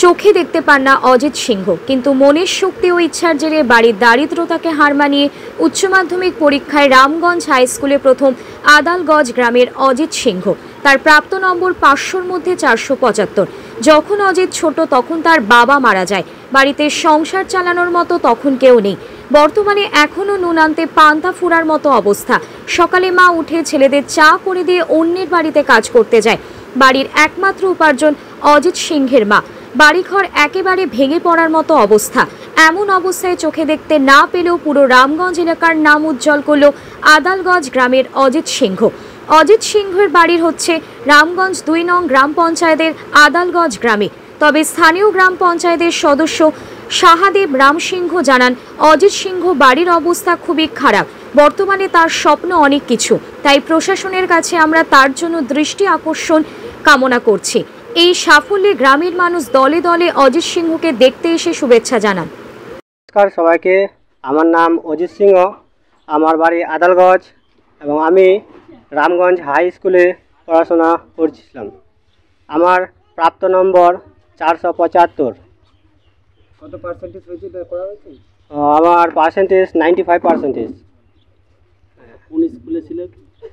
চোখে দেখতে পান না অজিত সিংহ, কিন্তু মনের শক্তি ও ইচ্ছার জেরে বাড়ির দারিদ্রতাকে হার মানিয়ে উচ্চ মাধ্যমিক পরীক্ষায় রামগঞ্জ হাই স্কুলে প্রথম আদালগঞ্জ গ্রামের অজিত সিংহ। তার প্রাপ্ত নম্বর 500-র মধ্যে 475। যখন অজিত ছোট তখন তার বাবা মারা যায়। বাড়িতে সংসার চালানোর মতো তখন কেউ নেই। বর্তমানে এখনও নুন আনতে পান্তা ফুরার মতো অবস্থা। সকালে মা উঠে ছেলেদের চা করে দিয়ে অন্যের বাড়িতে কাজ করতে যায়। বাড়ির একমাত্র উপার্জন অজিত সিংহের মা। বাড়িঘর একেবারে ভেঙে পড়ার মতো অবস্থা। এমন অবস্থায় চোখে দেখতে না পেলেও পুরো রামগঞ্জ এলাকার নাম উজ্জ্বল করল আদালগঞ্জ গ্রামের অজিত সিংহ। অজিত সিংহের বাড়ির হচ্ছে রামগঞ্জ 2 নং গ্রাম পঞ্চায়েতের আদালগঞ্জ গ্রামে। তবে স্থানীয় গ্রাম পঞ্চায়েতের সদস্য শাহাদেব রাম সিংহ জানান, অজিত সিংহ বাড়ির অবস্থা খুবই খারাপ। বর্তমানে তার স্বপ্ন অনেক কিছু, তাই প্রশাসনের কাছে আমরা তার জন্য দৃষ্টি আকর্ষণ কামনা করছি। এই সাফল্যে গ্রামের মানুষ দলে দলে অজিত সিংহকে দেখতে এসে শুভেচ্ছা জানান। নমস্কার সবাইকে, আমার নাম অজিত সিংহ, আমার বাড়ি আদালগঞ্জ এবং আমি রামগঞ্জ হাই স্কুলে পড়াশোনা করছিলাম। আমার প্রাপ্ত নম্বর 475। কত পার্সেন্টেজ হয়েছে করা হয়েছে? আমার পার্সেন্টেজ 95%। কোন স্কুলে ছিলেন?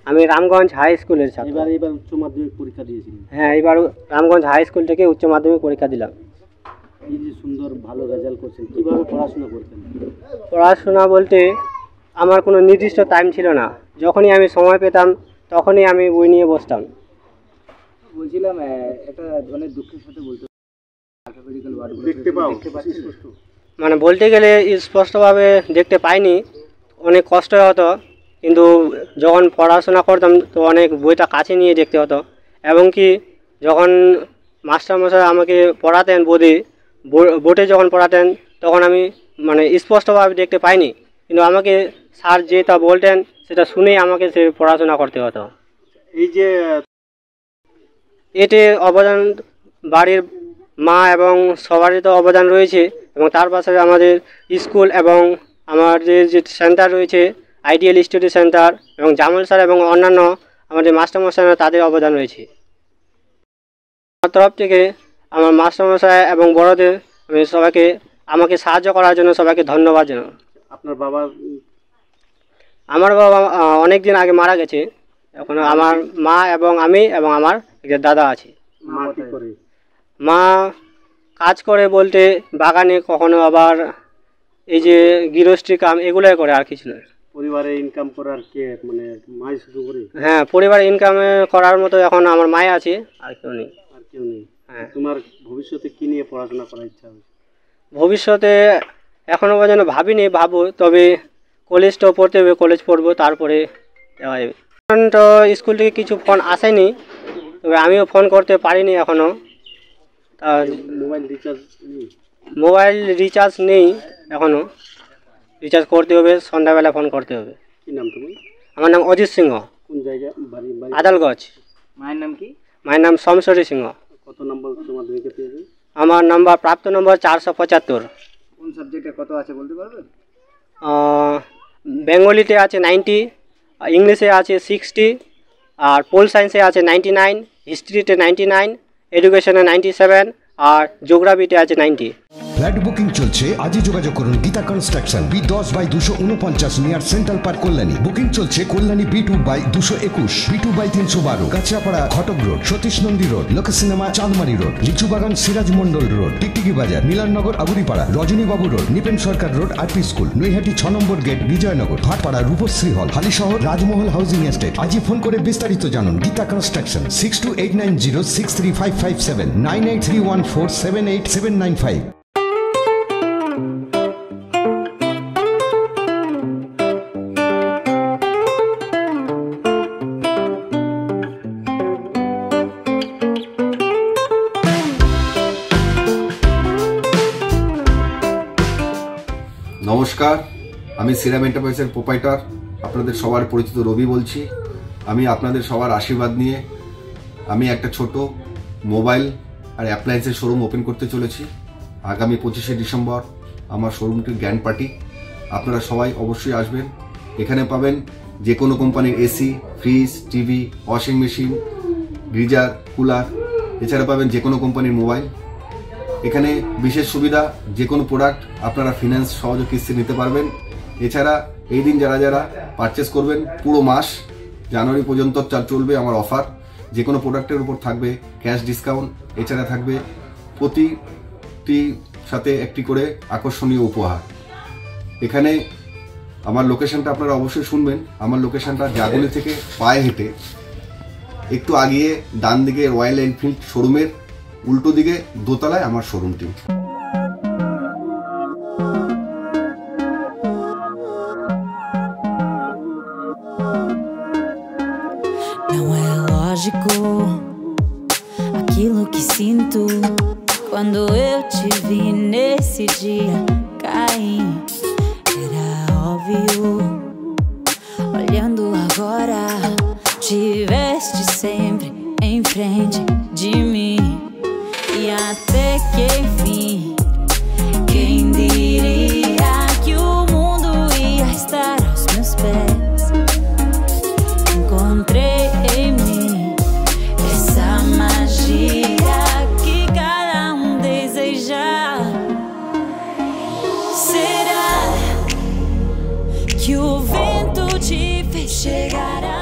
আমি রামগঞ্জ হাই স্কুলের ছাত্র। এবার উচ্চ মাধ্যমিক পরীক্ষা দিয়েছিলেন? হ্যাঁ, এবার রামগঞ্জ হাই স্কুল থেকে উচ্চ মাধ্যমিক পরীক্ষা দিলাম। এই যে সুন্দর ভালো রেজাল্ট করছেন, কীভাবে পড়াশোনা করতেন? পড়াশোনা বলতে আমার কোনো নির্দিষ্ট টাইম ছিল না। যখনই আমি সময় পেতাম তখনই আমি বই নিয়ে বসতাম। বলছিলাম এটা অনেক দুঃখের সাথে বলতে মানে বলতে গেলে স্পষ্টভাবে দেখতে পাইনি, অনেক কষ্ট হতো। কিন্তু যখন পড়াশোনা করতাম তো অনেক বইটা কাছে নিয়ে দেখতে হতো। এবং কি যখন মাস্টারমশাই আমাকে পড়াতেন বোর্ডে যখন পড়াতেন তখন আমি মানে স্পষ্টভাবে দেখতে পাইনি, কিন্তু আমাকে স্যার যেটা বলতেন সেটা শুনেই আমাকে সে পড়াশোনা করতে হতো। এই যে এতে অবদান বাড়ির মা এবং সবারই তো অবদান রয়েছে, এবং তার পাশে আমাদের স্কুল এবং আমাদের যে সেন্টার রয়েছে আইডিয়াল স্টাডি সেন্টার এবং জামাল স্যার এবং অন্যান্য আমাদের মাস্টারমশাইরা, তাদের অবদান রয়েছে। আমার তরফ থেকে আমার মাস্টারমশাই এবং বড়দের আমি সবাইকে আমাকে সাহায্য করার জন্য সবাইকে ধন্যবাদ জানাই। আপনার বাবা? আমার বাবা অনেক দিন আগে মারা গেছে। এখন আমার মা এবং আমি এবং আমার একটা দাদা আছে। মা কি করে? মা কাজ করে বলতে বাগানে, কখনো আবার এই যে গৃহস্থী কাম এগুলোই করে, আর কিছু নয়। পরিবারে ইনকাম করার কে মানে মাই শুরু করে? হ্যাঁ, পরিবারে ইনকাম করার মতো এখন আমার মায় আছে, আর কেউ নেই। আর কেউ নেই? হ্যাঁ। তোমার ভবিষ্যতে কি নিয়ে পড়াশোনা করার ইচ্ছা আছে? ভবিষ্যতে এখনও পর্যন্ত ভাবিনি, ভাবো। তবে কলেজ তো পড়তে হবে, কলেজ পড়বো, তারপরে দেওয়া যাবে। এখন তো স্কুল থেকে কিছু ফোন আসেনি, তবে আমিও ফোন করতে পারিনি এখনও। মোবাইল রিচার্জ নেই এখনও, রিচার্জ করতে হবে, সন্ধ্যাবেলা ফোন করতে হবে। কি নাম তোমার? আমার নাম অজিত সিংহ। কোন জায়গা? বাড়ি? আদালগঞ্জ। মায়ের নাম কি? মায়ের নাম শমশরী সিংহ। কত নম্বর উচ্চ মাধ্যমিকে পেয়েছেন? আমার নাম্বার প্রাপ্ত নম্বর 475। কোন সাবজেক্টে কত আছে বলতে পারবেন? বেঙ্গলিতে আছে 90, ইংলিশে আছে 60, আর পোল সায়েন্সে আছে 99, হিস্ট্রিতে 99, এডুকেশনে 97, আর জিওগ্রাফিতে আছে 90। ফ্ল্যাট বুকিং চলছে, আজই যোগাযোগ করুন Gita construction, B10/249 near central park, Kalyani. Booking চলছে কল্যাণী B2/221, B2/312, কাঁচরাপাড়া ঘটক রোড, সতীশ নন্দী রোড, লোক সিনেমা চাঁদমারি রোড, লিচুবাগান সিরাজ মন্ডল রোড, টিকটিকি বাজার, মিলননগর আগুরিপাড়া, রজনীবাবু রোড, নিপেন সরকার রোড, আরপি স্কুল, নৈহাটি 6 নম্বর গেট, বিজয়নগর, ভাটপাড়া, রূপশ্রী হল, হালিশহর, রাজমহল হাউজিং এস্টেট। আজই ফোন করে বিস্তারিত জানুন। গীতা কনস্ট্রাকশন 6289063557, 9831478795। নমস্কার, আমি সিরাম এন্টারপ্রাইজের প্রোপাইটার আপনাদের সবার পরিচিত রবি বলছি। আমি আপনাদের সবার আশীর্বাদ নিয়ে আমি একটা ছোট মোবাইল আর অ্যাপ্লায়েন্সের শোরুম ওপেন করতে চলেছি আগামী 25শে ডিসেম্বর। আমার শোরুমটির গ্র্যান্ড পার্টি, আপনারা সবাই অবশ্যই আসবেন। এখানে পাবেন যে কোনো কোম্পানির AC, fridge, TV, washing machine, geyser, cooler, এছাড়া পাবেন যে কোনো কোম্পানির মোবাইল। এখানে বিশেষ সুবিধা, যে কোনো প্রোডাক্ট আপনারা ফিনান্স সহজ কিস্তি নিতে পারবেন। এছাড়া এই দিন যারা যারা পারচেস করবেন, পুরো মাস জানুয়ারি পর্যন্ত চলবে আমার অফার। যে কোনো প্রোডাক্টের উপর থাকবে ক্যাশ ডিসকাউন্ট, এছাড়া থাকবে প্রতিটি সাথে একটি করে আকর্ষণীয় উপহার। এখানে আমার লোকেশনটা আপনারা অবশ্যই শুনবেন। আমার লোকেশনটা জাগুলি থেকে পায়ে হেঁটে একটু আগিয়ে ডান দিকে রয়্যাল এনফিল্ড শোরুমের উল্টো দিকে দোতলায় আমার শোরুমটি। Não é lógico aquilo que sinto quando eu te vi nesse dia cair. Era óbvio, olhando agora, tiveste sempre em frente de mim. E até que enfim, quem diria que o mundo ia estar aos meus pés? Encontrei em mim essa magia que cada deseja. Será que o vento te fez chegar a